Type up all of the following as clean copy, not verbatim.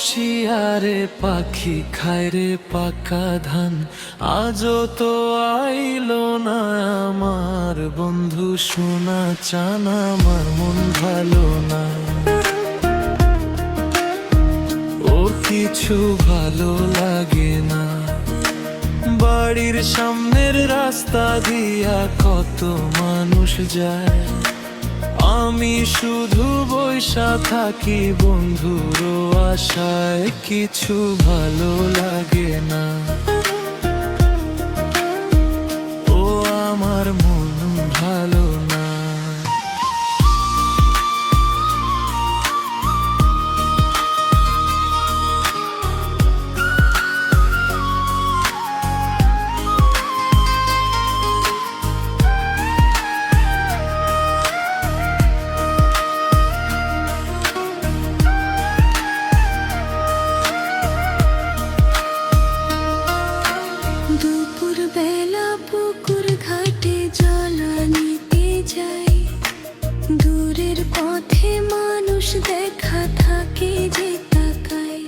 বসিয়ারে পাখি খায় রে পাকা ধান, আজও তো আইলো না আমার বন্ধু সোনা চান, আমার মন ভালো না। ও কিছু ভালো লাগে না, বাড়ির সামনের রাস্তা দিয়া কত মানুষ যায়, আমি শুধু বইসা থাকি বন্ধুর আশায়, কিছু ভালো লাগে না। ও আমার মন ভালো না। দুপুর বেলা পুকুর ঘাটে জল আনিতে যাই, দূরের পথে মানুষ দেখা থাকে যে তাকায়,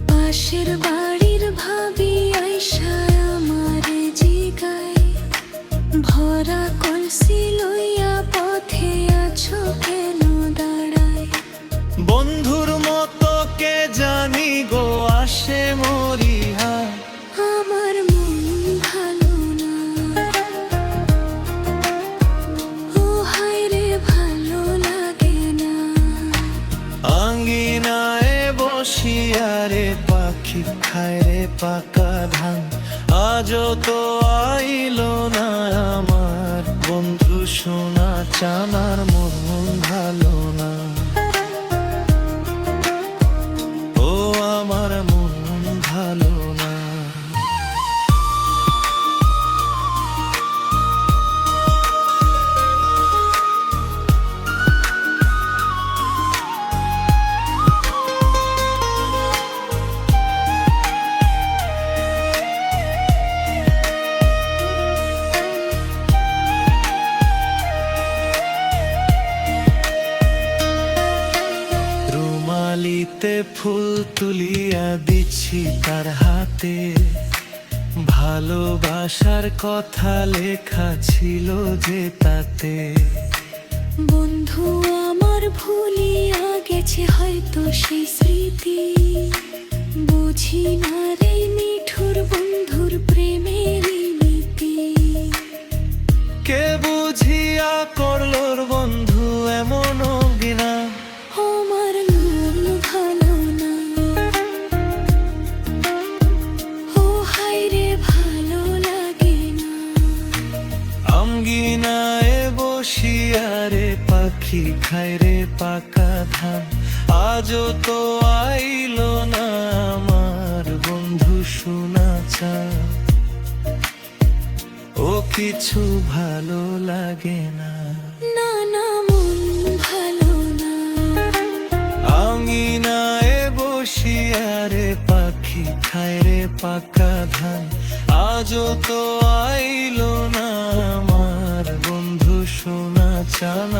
পাশের বাড়ির ভাবি আইসা আমারে জিগায়, ভরা কলসি লইয়া পথে আছো কেন দাঁড়ায়। বন্ধুর মতো কে জানি গো আসে মরিহা, আমার মন ভালো না। ও হায় রে ভালো লাগে না। আঙ্গিনায় বসিয়ারে পাখি খায় রে পাকা ধান, আজও তো আইলো না আমার বন্ধু সোনা চান, আর মন ভালো না। ও আমার মন ভালো না। রুমালিতে ফুল তুলিয়া দিচ্ছি তার হাতে, ভালোবাসার কথা লেখা ছিল যে তাতে। বন্ধু আমার ভুলিয়া গেছে হয়তো সেই স্মৃতি, বুঝি না রে নিঠুর বন্ধুর প্রেমের নীতি। কে বুঝিয়া করলো বন্ধু এমন বিনা, আমার মন ভালো না। ও হায় রে ভালো লাগে না। আঙ্গিনায় বসিয়ারে পাখি খায় রে পাকা ধান, আজও তো আইলো না আমার বন্ধু সোনা চান। ও কিছু ভালো লাগে না। না না মন ভালো না। আঙ্গিনায় বসিয়ারে পাখি খায় রে পাকা ধান, আজও তো আইলো না আমার বন্ধু সোনা চান।